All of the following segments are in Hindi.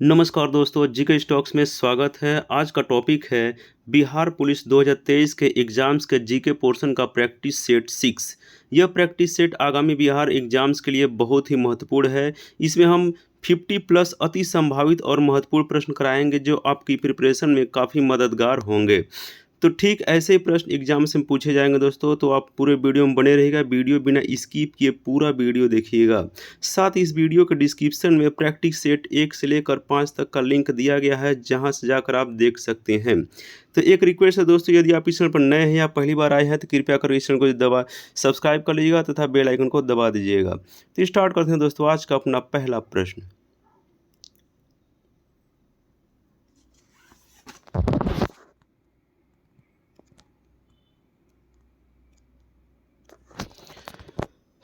नमस्कार दोस्तों, जीके स्टॉक्स में स्वागत है। आज का टॉपिक है बिहार पुलिस 2023 के एग्ज़ाम्स के जीके पोर्शन का प्रैक्टिस सेट 6। यह प्रैक्टिस सेट आगामी बिहार एग्ज़ाम्स के लिए बहुत ही महत्वपूर्ण है। इसमें हम 50 प्लस अति संभावित और महत्वपूर्ण प्रश्न कराएंगे जो आपकी प्रिपरेशन में काफ़ी मददगार होंगे। तो ठीक ऐसे ही प्रश्न एग्जाम से पूछे जाएंगे दोस्तों, तो आप पूरे वीडियो में बने रहिएगा। वीडियो बिना स्किप किए पूरा वीडियो देखिएगा। साथ ही इस वीडियो के डिस्क्रिप्शन में प्रैक्टिस सेट 1 से लेकर 5 तक का लिंक दिया गया है, जहां से जाकर आप देख सकते हैं। तो एक रिक्वेस्ट है दोस्तों, यदि आप इस चैनल पर नए हैं या पहली बार आए हैं तो कृपया कर इस चैनल को सब्सक्राइब कर लीजिएगा तथा बेल आइकन को दबा दीजिएगा। तो स्टार्ट करते हैं दोस्तों आज का अपना पहला प्रश्न।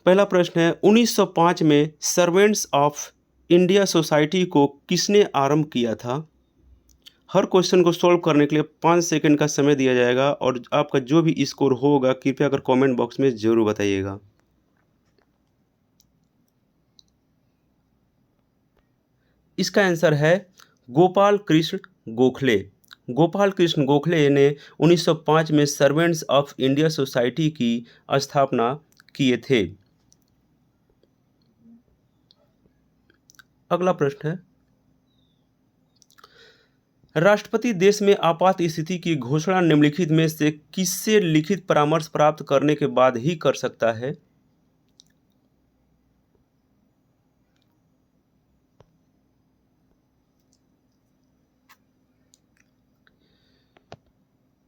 पहला प्रश्न है, 1905 में सर्वेंट्स ऑफ इंडिया सोसाइटी को किसने आरंभ किया था? हर क्वेश्चन को सॉल्व करने के लिए 5 सेकंड का समय दिया जाएगा और आपका जो भी स्कोर होगा कृपया कर कमेंट बॉक्स में जरूर बताइएगा। इसका आंसर है गोपाल कृष्ण गोखले। गोपाल कृष्ण गोखले ने 1905 में सर्वेंट्स ऑफ इंडिया सोसाइटी की स्थापना किए थे। अगला प्रश्न है, राष्ट्रपति देश में आपात स्थिति की घोषणा निम्नलिखित में से किससे लिखित परामर्श प्राप्त करने के बाद ही कर सकता है?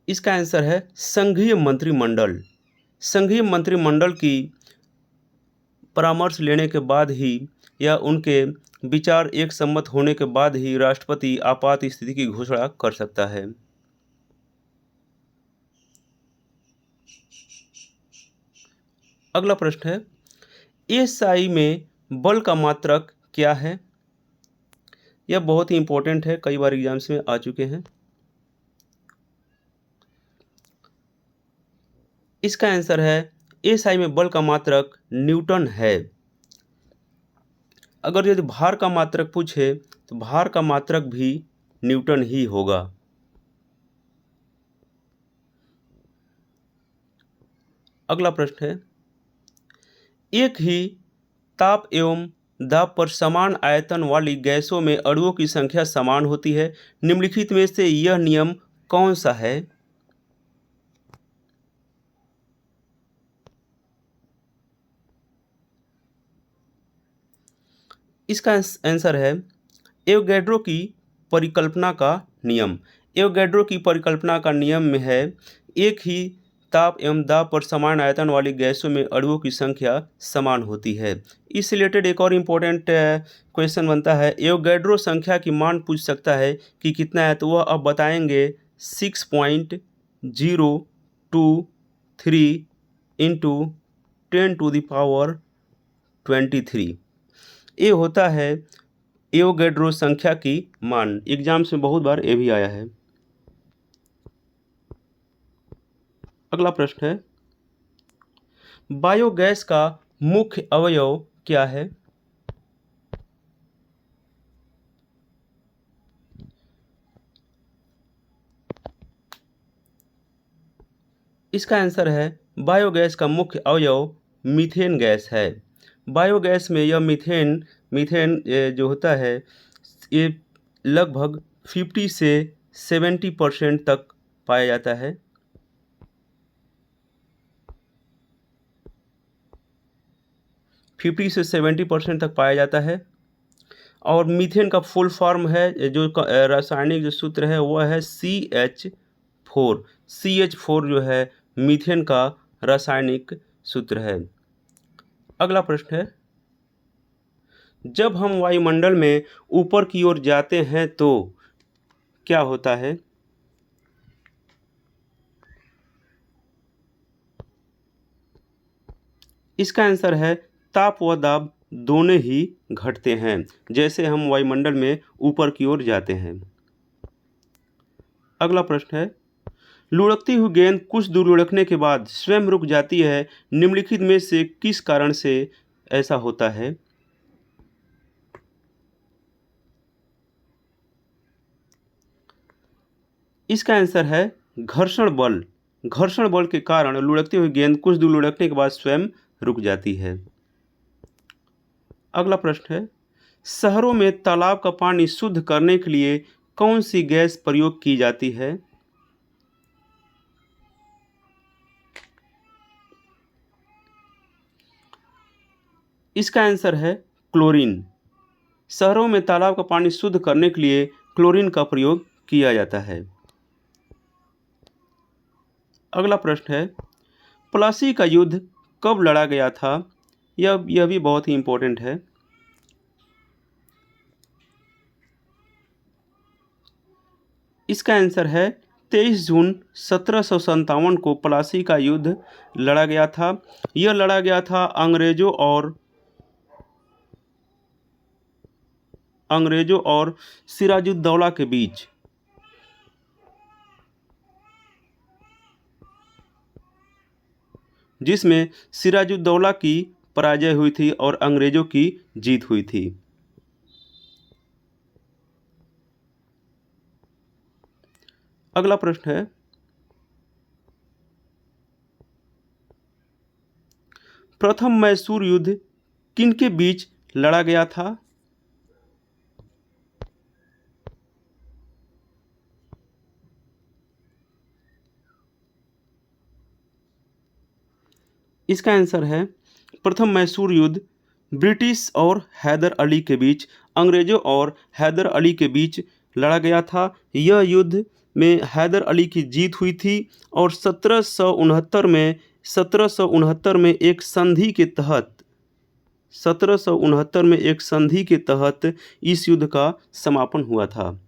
इसका आंसर है संघीय मंत्रिमंडल। संघीय मंत्रिमंडल की परामर्श लेने के बाद ही या उनके विचार एक सम्मत होने के बाद ही राष्ट्रपति आपात स्थिति की घोषणा कर सकता है। अगला प्रश्न है, एएसआई में बल का मात्रक क्या है? यह बहुत ही इंपॉर्टेंट है, कई बार एग्जाम्स में आ चुके हैं। इसका आंसर है एएसआई में बल का मात्रक न्यूटन है। अगर यदि भार का मात्रक पूछे तो भार का मात्रक भी न्यूटन ही होगा। अगला प्रश्न है, एक ही ताप एवं दाब पर समान आयतन वाली गैसों में अणुओं की संख्या समान होती है। निम्नलिखित में से यह नियम कौन सा है? इसका आंसर है एवोगैड्रो की परिकल्पना का नियम। एवोगैड्रो की परिकल्पना का नियम में है, एक ही ताप एवं दाब पर समान आयतन वाली गैसों में अणुओं की संख्या समान होती है। इस रिलेटेड एक और इम्पोर्टेंट क्वेश्चन बनता है, एवोगैड्रो संख्या की मान पूछ सकता है कि कितना है, तो वह अब बताएंगे 6.023 इंटू 10⁻23। ये होता है एवोगैड्रो संख्या की मान। एग्जाम्स में बहुत बार ये भी आया है। अगला प्रश्न है, बायोगैस का मुख्य अवयव क्या है? इसका आंसर है बायोगैस का मुख्य अवयव मीथेन गैस है। बायोगैस में यह मीथेन जो होता है ये लगभग 50 से 70% तक पाया जाता है। फिफ्टी से 70% तक पाया जाता है। और मीथेन का फुल फॉर्म है, जो रासायनिक जो सूत्र है वह है CH4। CH4 जो है मीथेन का रासायनिक सूत्र है। अगला प्रश्न है, जब हम वायुमंडल में ऊपर की ओर जाते हैं तो क्या होता है? इसका आंसर है ताप व दाब दोनों ही घटते हैं जैसे हम वायुमंडल में ऊपर की ओर जाते हैं। अगला प्रश्न है, लुढ़कती हुई गेंद कुछ दूर लुढ़कने के बाद स्वयं रुक जाती है। निम्नलिखित में से किस कारण से ऐसा होता है? इसका आंसर है घर्षण बल। घर्षण बल के कारण लुढ़कती हुई गेंद कुछ दूर लुढ़कने के बाद स्वयं रुक जाती है। अगला प्रश्न है, शहरों में तालाब का पानी शुद्ध करने के लिए कौन सी गैस प्रयोग की जाती है? इसका आंसर है क्लोरीन। शहरों में तालाब का पानी शुद्ध करने के लिए क्लोरीन का प्रयोग किया जाता है। अगला प्रश्न है, प्लासी का युद्ध कब लड़ा गया था? यह भी बहुत ही इंपॉर्टेंट है। इसका आंसर है 23 जून 1757 को प्लासी का युद्ध लड़ा गया था। यह लड़ा गया था अंग्रेजों और सिराजुद्दौला के बीच। जिसमें सिराजुद्दौला की पराजय हुई थी और अंग्रेजों की जीत हुई थी। अगला प्रश्न है, प्रथम मैसूर युद्ध किनके बीच लड़ा गया था? इसका आंसर है प्रथम मैसूर युद्ध ब्रिटिश और हैदर अली के बीच, अंग्रेजों और हैदर अली के बीच लड़ा गया था। यह युद्ध में हैदर अली की जीत हुई थी और 1769 में एक संधि के तहत इस युद्ध का समापन हुआ था।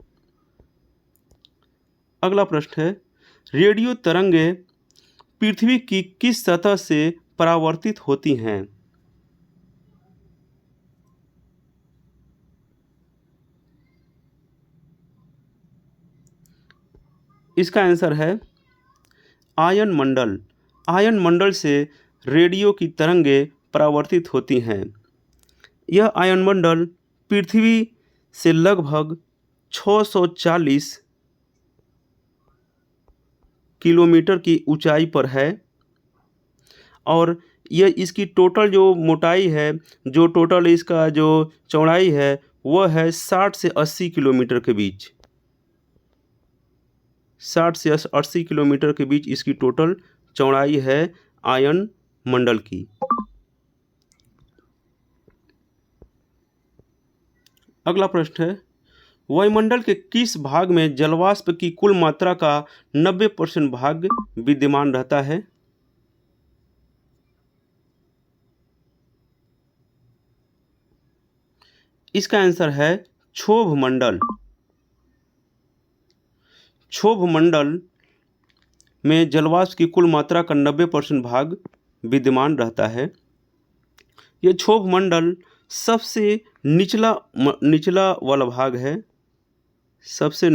अगला प्रश्न है, रेडियो तरंगें पृथ्वी की किस सतह से परावर्तित होती हैं? इसका आंसर है आयन मंडल। आयन मंडल से रेडियो की तरंगें परावर्तित होती हैं। यह आयन मंडल पृथ्वी से लगभग 640 किलोमीटर की ऊंचाई पर है और यह इसकी टोटल जो मोटाई है, जो टोटल इसका जो चौड़ाई है वह है 60 से 80 किलोमीटर के बीच। 60 से 80 किलोमीटर के बीच इसकी टोटल चौड़ाई है आयन मंडल की। अगला प्रश्न है, वायुमंडल के किस भाग में जलवाष्प की कुल मात्रा का 90% भाग विद्यमान रहता है? इसका आंसर है क्षोभ मंडल। क्षोभ मंडल में जलवाष्प की कुल मात्रा का 90% भाग विद्यमान रहता है। यह क्षोभ मंडल सबसे निचला वाला भाग है। सबसे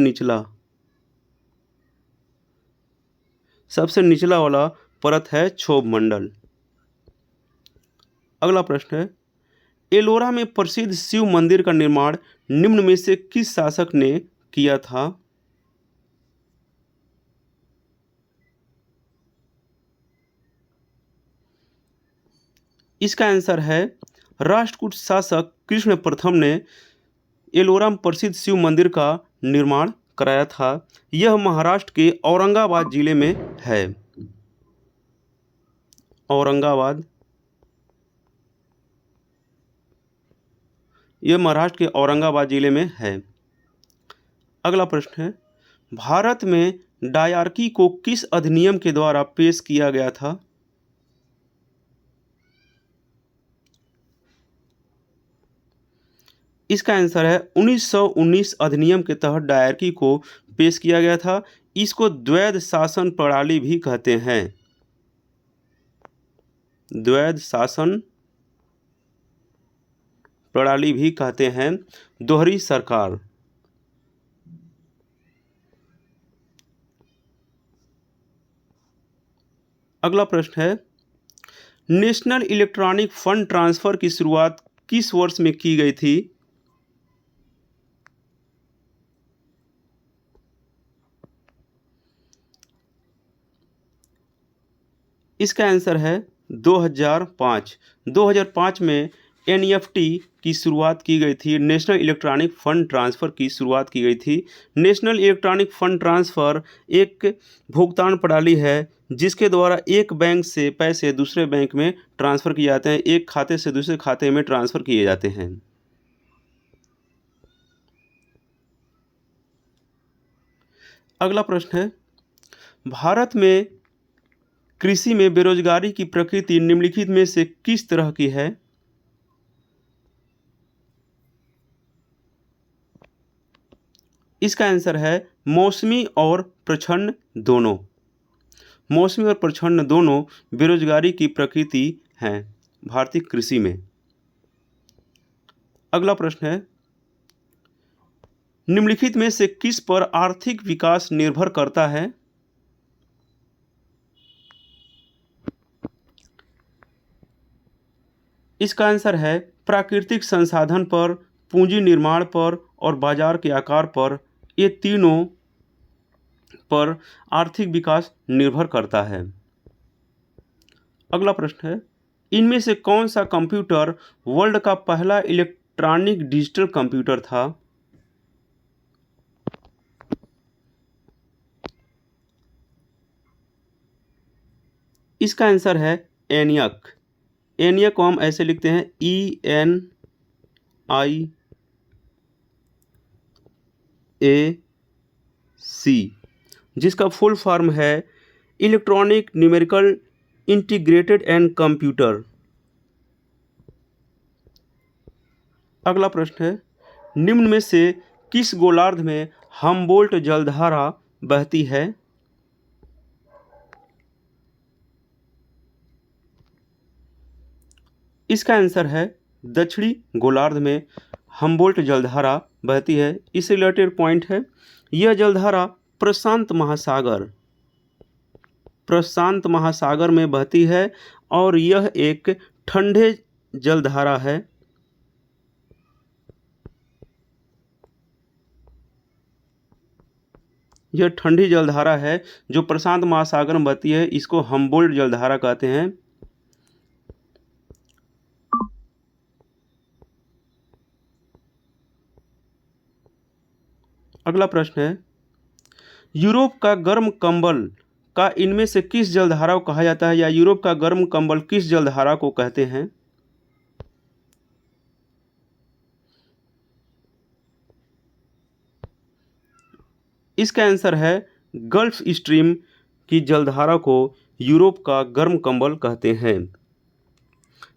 निचला वाला परत है क्षोभ मंडल। अगला प्रश्न है, एलोरा में प्रसिद्ध शिव मंदिर का निर्माण निम्न में से किस शासक ने किया था? इसका आंसर है राष्ट्रकूट शासक कृष्ण प्रथम ने एलोरा में प्रसिद्ध शिव मंदिर का निर्माण कराया था। यह महाराष्ट्र के औरंगाबाद जिले में है। यह महाराष्ट्र के औरंगाबाद जिले में है। अगला प्रश्न है, भारत में डायरकी को किस अधिनियम के द्वारा पेश किया गया था? इसका आंसर है 1919 अधिनियम के तहत डायरकी को पेश किया गया था। इसको द्वैध शासन प्रणाली भी कहते हैं। द्वैध शासन प्रणाली भी कहते हैं, दोहरी सरकार। अगला प्रश्न है, नेशनल इलेक्ट्रॉनिक फंड ट्रांसफर की शुरुआत किस वर्ष में की गई थी? इसका आंसर है 2005। 2005 में एनईएफटी की शुरुआत की गई थी, नेशनल इलेक्ट्रॉनिक फंड ट्रांसफ़र की शुरुआत की गई थी। नेशनल इलेक्ट्रॉनिक फंड ट्रांसफ़र एक भुगतान प्रणाली है जिसके द्वारा एक बैंक से पैसे दूसरे बैंक में ट्रांसफ़र किए जाते हैं, एक खाते से दूसरे खाते में ट्रांसफ़र किए जाते हैं। अगला प्रश्न है, भारत में कृषि में बेरोजगारी की प्रकृति निम्नलिखित में से किस तरह की है? इसका आंसर है मौसमी और प्रछन्न दोनों। मौसमी और प्रछन्न दोनों बेरोजगारी की प्रकृति हैं भारतीय कृषि में। अगला प्रश्न है, निम्नलिखित में से किस पर आर्थिक विकास निर्भर करता है? इसका आंसर है प्राकृतिक संसाधन पर, पूंजी निर्माण पर और बाजार के आकार पर। ये तीनों पर आर्थिक विकास निर्भर करता है। अगला प्रश्न है, इनमें से कौन सा कंप्यूटर वर्ल्ड का पहला इलेक्ट्रॉनिक डिजिटल कंप्यूटर था? इसका आंसर है एनियक। एनियक को हम ऐसे लिखते हैं ENIAC, जिसका फुल फॉर्म है electronic numerical integrated and computer. अगला प्रश्न है, निम्न में से किस गोलार्ध में हम्बोल्ट जलधारा बहती है? इसका आंसर है दक्षिणी गोलार्ध में हम्बोल्ट जलधारा बहती है। इससे रिलेटेड पॉइंट है, यह जलधारा प्रशांत महासागर में बहती है और यह एक ठंडे जलधारा है। यह ठंडी जलधारा है जो प्रशांत महासागर में बहती है, इसको हम्बोल्ट जलधारा कहते हैं। अगला प्रश्न है, यूरोप का गर्म कंबल का इनमें से किस जलधारा को कहा जाता है, या यूरोप का गर्म कंबल किस जलधारा को कहते हैं? इसका आंसर है गल्फ स्ट्रीम की जलधारा को यूरोप का गर्म कंबल कहते हैं।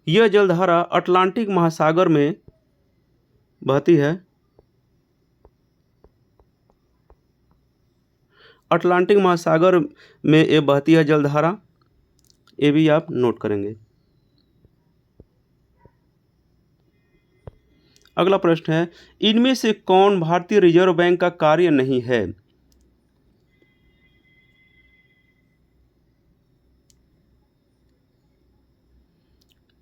यह जलधारा अटलांटिक महासागर में बहती है। अटलांटिक महासागर में ये बहती है जलधारा, ये भी आप नोट करेंगे। अगला प्रश्न है, इनमें से कौन भारतीय रिजर्व बैंक का कार्य नहीं है?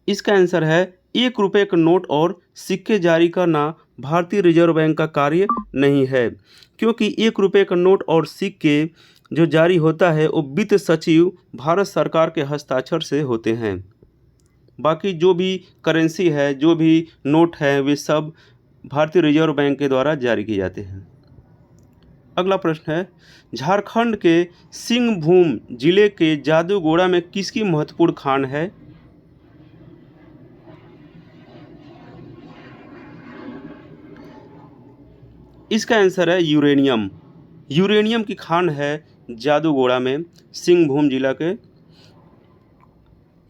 इसका आंसर है 1 रुपये का नोट और सिक्के जारी करना भारतीय रिजर्व बैंक का कार्य नहीं है, क्योंकि 1 रुपये का नोट और सिक्के जो जारी होता है वो वित्त सचिव भारत सरकार के हस्ताक्षर से होते हैं। बाकी जो भी करेंसी है, जो भी नोट है, वे सब भारतीय रिजर्व बैंक के द्वारा जारी किए जाते हैं। अगला प्रश्न है, झारखंड के सिंहभूम जिले के जादूगोड़ा में किसकी महत्वपूर्ण खान है? इसका आंसर है यूरेनियम। यूरेनियम की खान है जादूगोड़ा में, सिंहभूम जिला के।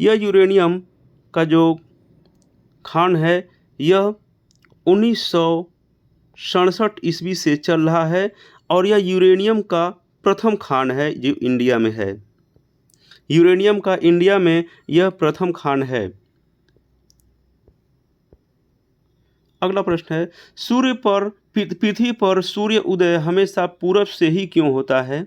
यह यूरेनियम का जो खान है यह 1967 ईस्वी से चल रहा है और यह यूरेनियम का प्रथम खान है जो इंडिया में है। यूरेनियम का इंडिया में यह प्रथम खान है। अगला प्रश्न है, पृथ्वी पर सूर्य उदय हमेशा पूरब से ही क्यों होता है?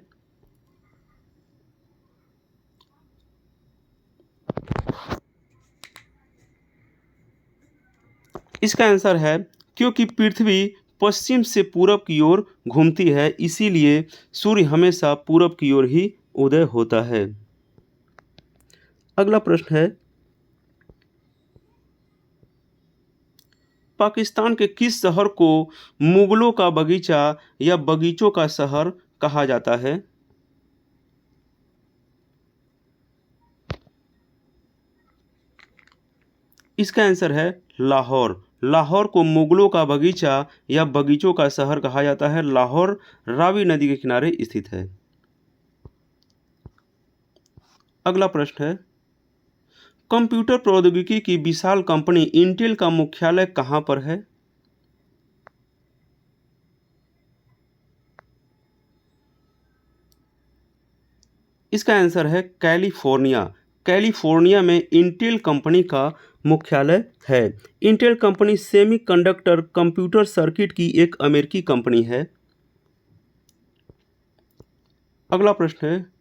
इसका आंसर है क्योंकि पृथ्वी पश्चिम से पूरब की ओर घूमती है, इसीलिए सूर्य हमेशा पूरब की ओर ही उदय होता है। अगला प्रश्न है, पाकिस्तान के किस शहर को मुगलों का बगीचा या बगीचों का शहर कहा जाता है? इसका आंसर है लाहौर। लाहौर को मुगलों का बगीचा या बगीचों का शहर कहा जाता है। लाहौर रावी नदी के किनारे स्थित है। अगला प्रश्न है, कंप्यूटर प्रौद्योगिकी की विशाल कंपनी इंटेल का मुख्यालय कहां पर है? इसका आंसर है कैलिफोर्निया। कैलिफोर्निया में इंटेल कंपनी का मुख्यालय है। Intel company semiconductor computer circuit की एक अमेरिकी कंपनी है। अगला प्रश्न है,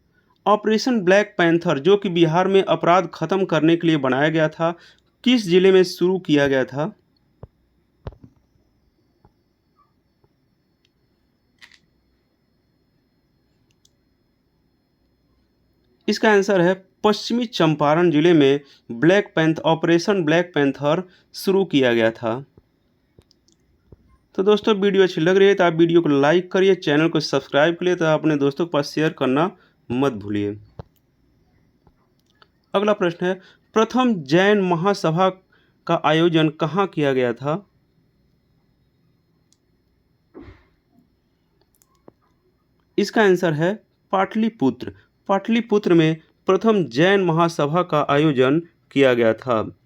ऑपरेशन ब्लैक पैंथर जो कि बिहार में अपराध खत्म करने के लिए बनाया गया था, किस जिले में शुरू किया गया था? इसका आंसर है पश्चिमी चंपारण जिले में ऑपरेशन ब्लैक पैंथर शुरू किया गया था। तो दोस्तों, वीडियो अच्छी लग रही है तो आप वीडियो को लाइक करिए, चैनल को सब्सक्राइब करिए तो अपने दोस्तों के पास शेयर करना मत भूलिए। अगला प्रश्न है, प्रथम जैन महासभा का आयोजन कहाँ किया गया था? इसका आंसर है पाटलिपुत्र। पाटलिपुत्र में प्रथम जैन महासभा का आयोजन किया गया था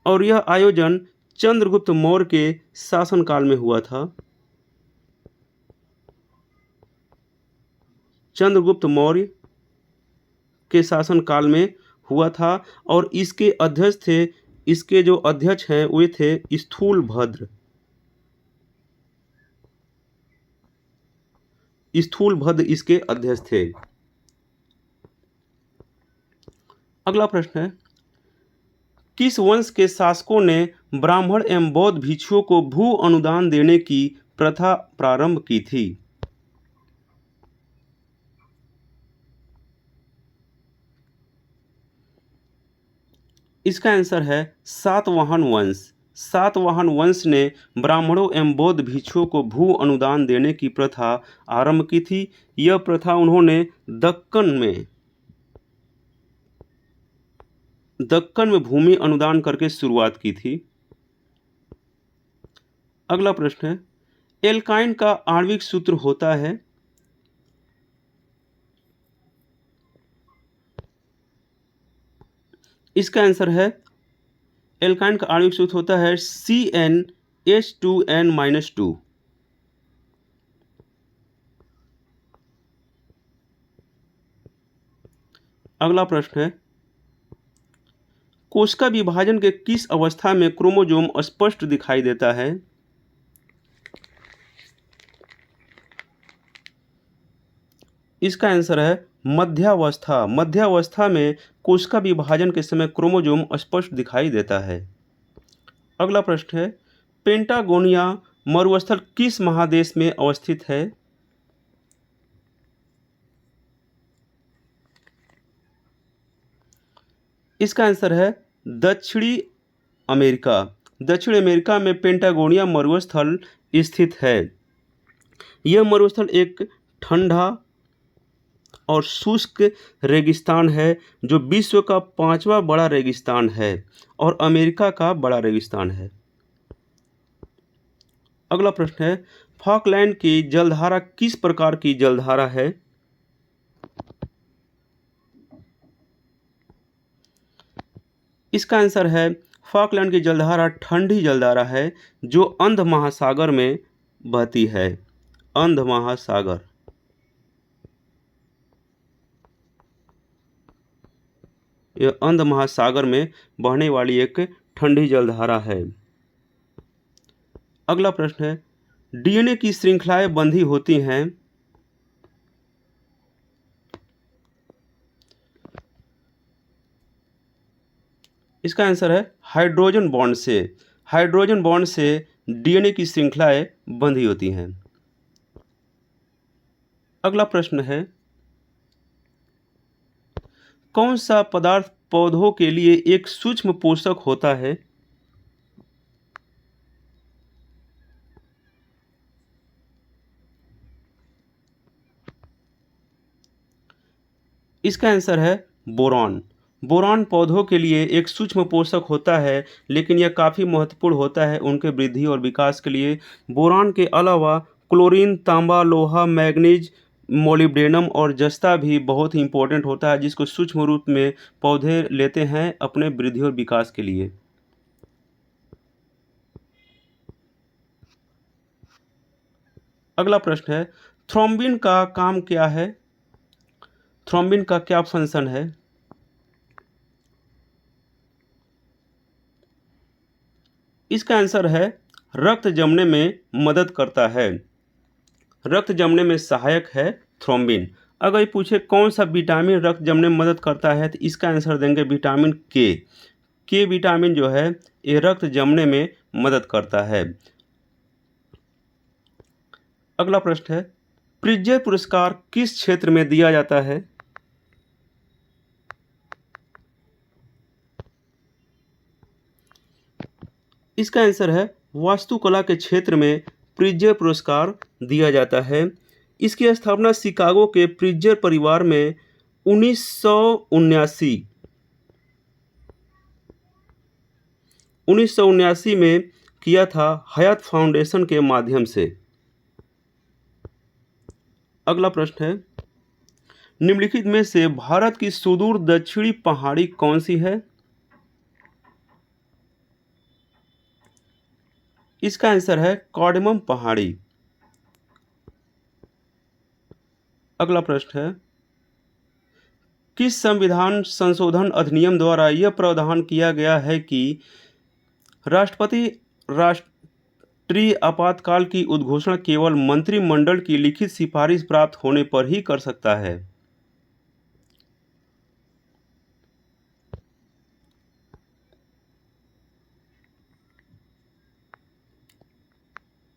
और यह आयोजन चंद्रगुप्त मौर्य के शासनकाल में हुआ था। चंद्रगुप्त मौर्य के शासनकाल में हुआ था और इसके जो अध्यक्ष हैं वे थे स्थूलभद्र। स्थूलभद्र इसके अध्यक्ष थे। अगला प्रश्न है, किस वंश के शासकों ने ब्राह्मण एवं बौद्ध भिक्षुओं को भू अनुदान देने की प्रथा प्रारंभ की थी? इसका आंसर है सातवाहन वंश। सातवाहन वंश ने ब्राह्मणों एवं बौद्ध भिक्षुओं को भू अनुदान देने की प्रथा आरंभ की थी। यह प्रथा उन्होंने दक्कन में भूमि अनुदान करके शुरुआत की थी। अगला प्रश्न है, एल्काइन का आणविक सूत्र होता है? इसका आंसर है, एल्काइन का आणविक सूत्र होता है CnH2n-2। अगला प्रश्न है, कोशिका विभाजन के किस अवस्था में क्रोमोसोम स्पष्ट दिखाई देता है? इसका आंसर है मध्यावस्था। मध्यावस्था में कोशिका विभाजन के समय क्रोमोसोम स्पष्ट दिखाई देता है। अगला प्रश्न है, पेंटागोनिया मरुस्थल किस महादेश में अवस्थित है? इसका आंसर है दक्षिणी अमेरिका। दक्षिण अमेरिका में पेंटागोनिया मरुस्थल स्थित है। यह मरुस्थल एक ठंडा और शुष्क रेगिस्तान है जो विश्व का 5वां बड़ा रेगिस्तान है और अमेरिका का बड़ा रेगिस्तान है। अगला प्रश्न है, फॉकलैंड की जलधारा किस प्रकार की जलधारा है? इसका आंसर है, फॉकलैंड की जलधारा ठंडी जलधारा है जो अंध महासागर में बहती है। अंध महासागर। यह अंध महासागर में बहने वाली एक ठंडी जलधारा है। अगला प्रश्न है, डीएनए की श्रृंखलाएं बंधी होती हैं? इसका आंसर है हाइड्रोजन बॉन्ड से। हाइड्रोजन बॉन्ड से डीएनए की श्रृंखलाएं बंधी होती हैं। अगला प्रश्न है, कौन सा पदार्थ पौधों के लिए एक सूक्ष्म पोषक होता है? इसका आंसर है बोरॉन। बोरॉन पौधों के लिए एक सूक्ष्म पोषक होता है, लेकिन यह काफ़ी महत्वपूर्ण होता है उनके वृद्धि और विकास के लिए। बोरॉन के अलावा क्लोरीन, तांबा, लोहा, मैग्नीज, मोलिब्डेनम और जस्ता भी बहुत ही इंपॉर्टेंट होता है, जिसको सूक्ष्म रूप में पौधे लेते हैं अपने वृद्धि और विकास के लिए। अगला प्रश्न है, थ्रोम्बिन का काम क्या है? थ्रोम्बिन का क्या फंक्शन है? इसका आंसर है रक्त जमने में मदद करता है। रक्त जमने में सहायक है थ्रोम्बिन। अगर ये पूछे कौन सा विटामिन रक्त जमने में मदद करता है, तो इसका आंसर देंगे विटामिन के। के विटामिन जो है ये रक्त जमने में मदद करता है। अगला प्रश्न है, प्रिज्जर पुरस्कार किस क्षेत्र में दिया जाता है? इसका आंसर है वास्तुकला के क्षेत्र में प्रिज्जर पुरस्कार दिया जाता है। इसकी स्थापना शिकागो के प्रिज्जर परिवार में 1979 में किया था, हयात फाउंडेशन के माध्यम से। अगला प्रश्न है, निम्नलिखित में से भारत की सुदूर दक्षिणी पहाड़ी कौन सी है? इसका आंसर है कार्डेमम पहाड़ी। अगला प्रश्न है, किस संविधान संशोधन अधिनियम द्वारा यह प्रावधान किया गया है कि राष्ट्रपति राष्ट्रीय आपातकाल की उद्घोषणा केवल मंत्रिमंडल की लिखित सिफारिश प्राप्त होने पर ही कर सकता है?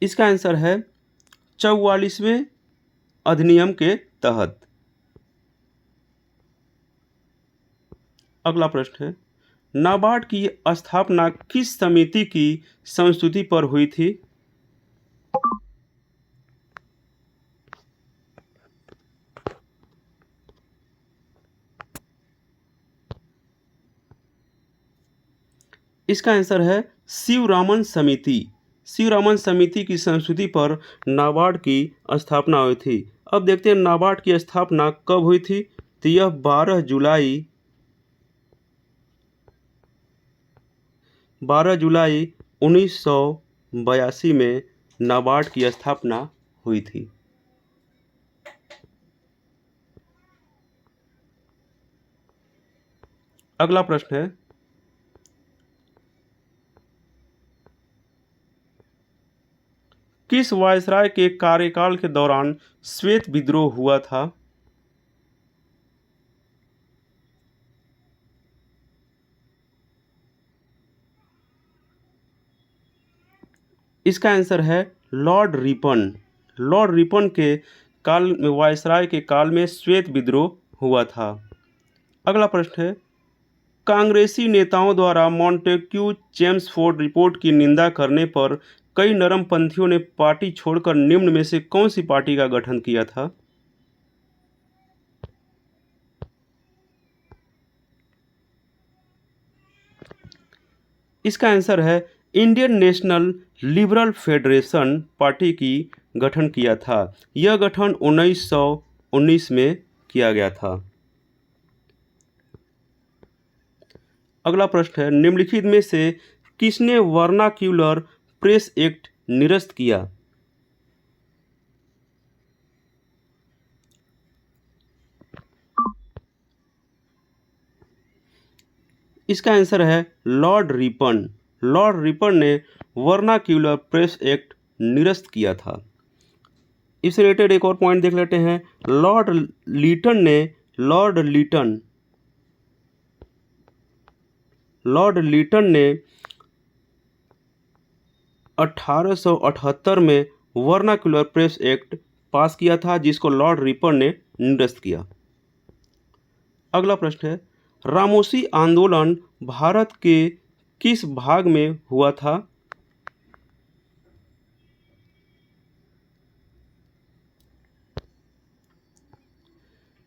इसका आंसर है 44वें अधिनियम के तहत। अगला प्रश्न है, नाबार्ड की स्थापना किस समिति की संस्तुति पर हुई थी? इसका आंसर है शिवरामन समिति। शिवरामन समिति की संस्तुति पर नाबार्ड की स्थापना हुई थी। अब देखते हैं नाबार्ड की स्थापना कब हुई थी। तो यह 12 जुलाई 1982 में नाबार्ड की स्थापना हुई थी। अगला प्रश्न है, किस वायसराय के कार्यकाल के दौरान श्वेत विद्रोह हुआ था? इसका आंसर है लॉर्ड रिपन। लॉर्ड रिपन के काल में, वायसराय के काल में श्वेत विद्रोह हुआ था। अगला प्रश्न है, कांग्रेसी नेताओं द्वारा मॉन्टेक्यू चेम्सफोर्ड रिपोर्ट की निंदा करने पर कई नरमपंथियों ने पार्टी छोड़कर निम्न में से कौन सी पार्टी का गठन किया था? इसका आंसर है Indian national liberal federation party की गठन किया था। यह गठन 1919 में किया गया था। अगला प्रश्न है, निम्नलिखित में से किसने वर्नाक्यूलर प्रेस एक्ट निरस्त किया? इसका आंसर है लॉर्ड रिपन। लॉर्ड रिपन ने वर्नाक्यूलर प्रेस एक्ट निरस्त किया था। इससे रिलेटेड एक और पॉइंट देख लेते हैं। लॉर्ड लीटन ने 1878 में वर्नाक्यूलर प्रेस एक्ट पास किया था, जिसको लॉर्ड रिपन ने निरस्त किया। अगला प्रश्न है, रामोसी आंदोलन भारत के किस भाग में हुआ था?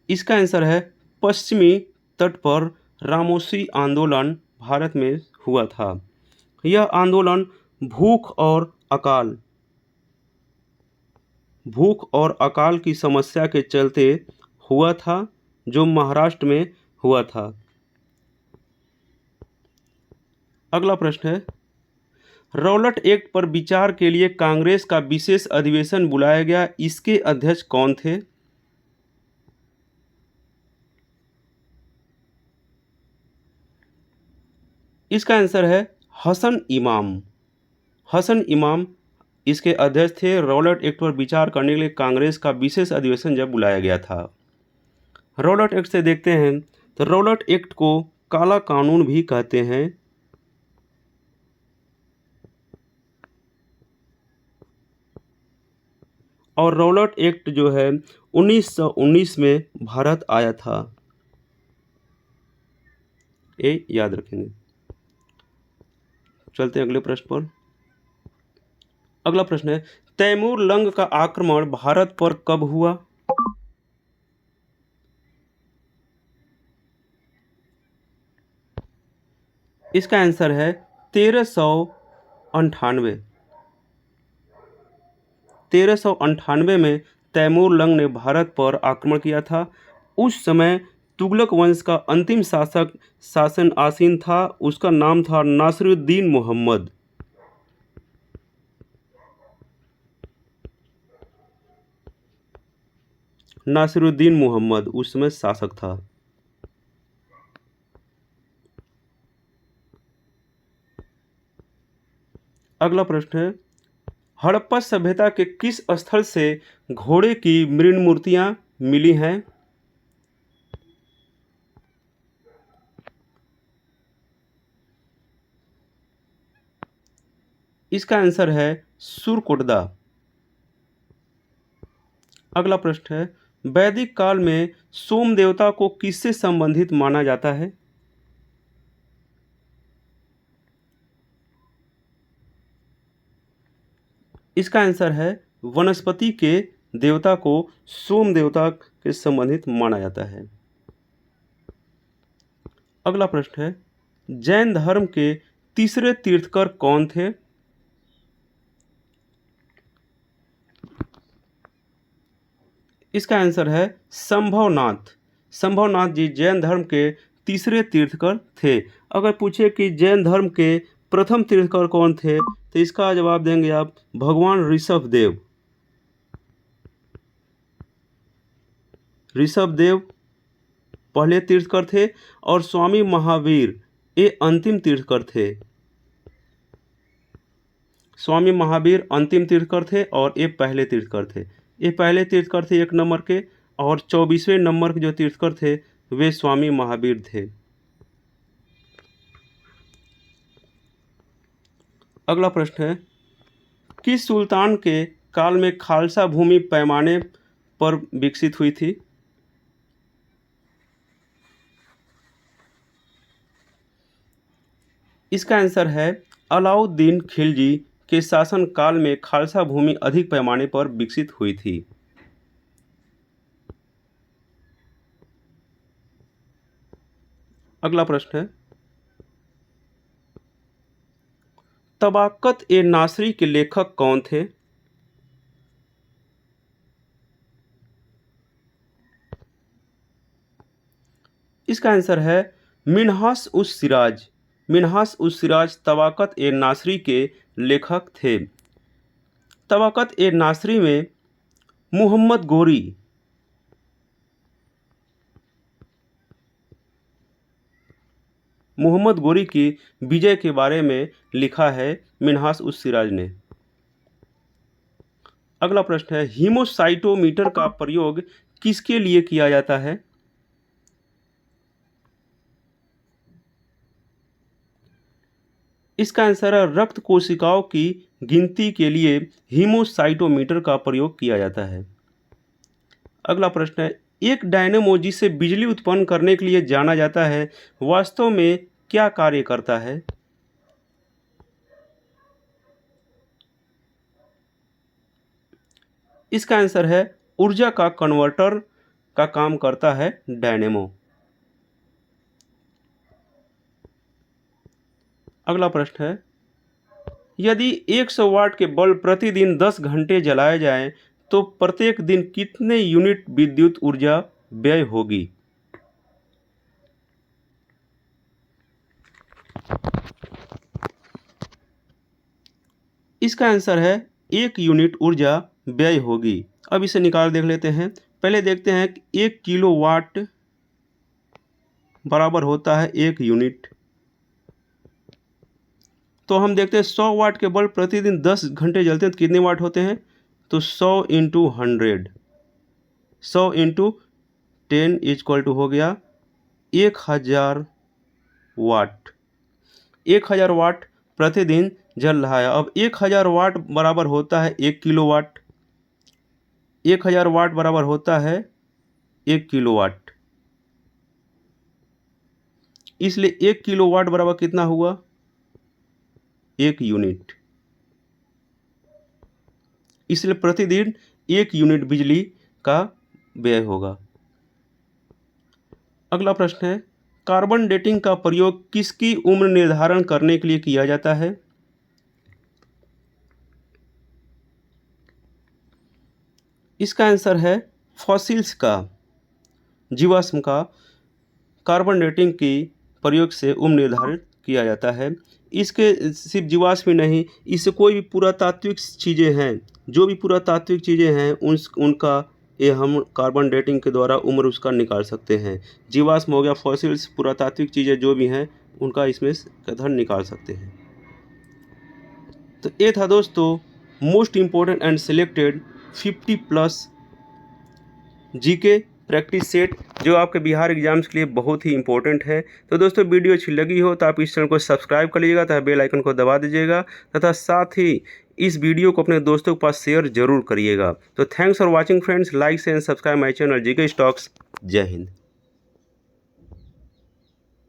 इसका आंसर है पश्चिमी तट पर रामोसी आंदोलन भारत में हुआ था। यह आंदोलन भूख और अकाल की समस्या के चलते हुआ था, जो महाराष्ट्र में हुआ था। अगला प्रश्न है, रौलट एक्ट पर विचार के लिए कांग्रेस का विशेष अधिवेशन बुलाया गया, इसके अध्यक्ष कौन थे? इसका आंसर है हसन इमाम। हसन इमाम इसके अध्यक्ष थे। रौलट एक्ट पर विचार करने के लिए कांग्रेस का विशेष अधिवेशन जब बुलाया गया था। रौलट एक्ट से देखते हैं तो रौलट एक्ट को काला कानून भी कहते हैं। और रौलट एक्ट जो है 1919 में भारत आया था, ये याद रखेंगे। चलते हैं अगले प्रश्न पर। अगला प्रश्न है, तैमूर लंग का आक्रमण भारत पर कब हुआ? इसका आंसर है 1398। 1398 में तैमूर लंग ने भारत पर आक्रमण किया था। उस समय तुगलक वंश का अंतिम शासक शासन आसीन था, उसका नाम था नासिरुद्दीन मोहम्मद। नासिरुद्दीन मोहम्मद उस समय शासक था। अगला प्रश्न है, हड़प्पा सभ्यता के किस स्थल से घोड़े की मृण मूर्तियां मिली हैं? इसका आंसर है सुरकोटदा। अगला प्रश्न है, वैदिक काल में सोम देवता को किससे संबंधित माना जाता है? इसका आंसर है वनस्पति के देवता को सोम देवता के संबंधित माना जाता है। अगला प्रश्न है, जैन धर्म के तीसरे तीर्थकर कौन थे? इसका आंसर है संभवनाथ। संभवनाथ जी जैन धर्म के तीसरे तीर्थकर थे। अगर पूछे कि जैन धर्म के प्रथम तीर्थकर कौन थे, तो इसका जवाब देंगे आप भगवान ऋषभदेव। ऋषभदेव पहले तीर्थकर थे और स्वामी महावीर ये अंतिम तीर्थकर थे। स्वामी महावीर अंतिम तीर्थकर थे और ये पहले तीर्थकर थे। ये पहले तीर्थकर थे 1 नंबर के, और 24वें नंबर के जो तीर्थकर थे वे स्वामी महावीर थे। अगला प्रश्न है, किस सुल्तान के काल में खालसा भूमि पैमाने पर विकसित हुई थी? इसका आंसर है अलाउद्दीन खिलजी के शासन काल में खालसा भूमि अधिक पैमाने पर विकसित हुई थी। अगला प्रश्न है, तबाकत ए नासरी के लेखक कौन थे? इसका आंसर है मिन्हास उस सिराज। मिन्हास उस सिराज तबाकत ए नासरी के लेखक थे। तबाकत ए नासरी में मुहम्मद गोरी की विजय के बारे में लिखा है मिन्हास उस सिराज ने। अगला प्रश्न है, हीमोसाइटोमीटर का प्रयोग किसके लिए किया जाता है? इसका आंसर है रक्त कोशिकाओं की गिनती के लिए हीमोसाइटोमीटर का प्रयोग किया जाता है। अगला प्रश्न है, एक डायनेमो जिसे बिजली उत्पन्न करने के लिए जाना जाता है वास्तव में क्या कार्य करता है? इसका आंसर है ऊर्जा का कन्वर्टर का काम करता है डायनेमो। अगला प्रश्न है, यदि 100 वाट के बल्ब प्रतिदिन 10 घंटे जलाए जाएं तो प्रत्येक दिन कितने यूनिट विद्युत ऊर्जा व्यय होगी? इसका आंसर है 1 यूनिट ऊर्जा व्यय होगी। अब इसे निकाल देख लेते हैं। पहले देखते हैं कि 1 किलो वाट बराबर होता है 1 यूनिट। तो हम देखते हैं 100 वाट के बल्ब प्रतिदिन 10 घंटे जलते हैं तो कितने वाट होते हैं? तो 100 इंटू 100, 100 इंटू 10 इक्वल टू हो गया 1000 वाट। 1000 वाट प्रतिदिन जल रहा है। अब 1000 वाट बराबर होता है 1 किलो वाट। 1000 वाट बराबर होता है 1 किलो वाट। इसलिए 1 किलो वाट बराबर कितना हुआ? 1 यूनिट। इसलिए प्रतिदिन 1 यूनिट बिजली का व्यय होगा। अगला प्रश्न है, कार्बन डेटिंग का प्रयोग किसकी उम्र निर्धारण करने के लिए किया जाता है? इसका आंसर है फॉसिल्स का, जीवाश्म का कार्बन डेटिंग की प्रयोग से उम्र निर्धारित किया जाता है। इसके सिर्फ जीवाश्म ही नहीं, इससे कोई भी पुरातात्विक चीज़ें हैं, जो भी पुरातात्विक चीज़ें हैं उनका ये हम कार्बन डेटिंग के द्वारा उम्र उसका निकाल सकते हैं। जीवाश्म हो गया, फॉसिल्स, पुरातात्विक चीज़ें जो भी हैं उनका इसमें कथन निकाल सकते हैं। तो ये था दोस्तों most important and selected 50+ GK practice set जो आपके बिहार एग्जाम्स के लिए बहुत ही इंपॉर्टेंट है। तो दोस्तों वीडियो अच्छी लगी हो तो आप इस चैनल को सब्सक्राइब कर लीजिएगा तथा बेल आइकन को दबा दीजिएगा तथा साथ ही इस वीडियो को अपने दोस्तों के पास शेयर जरूर करिएगा। तो thanks for watching friends, like and subscribe my channel GK stocks. जय हिंद।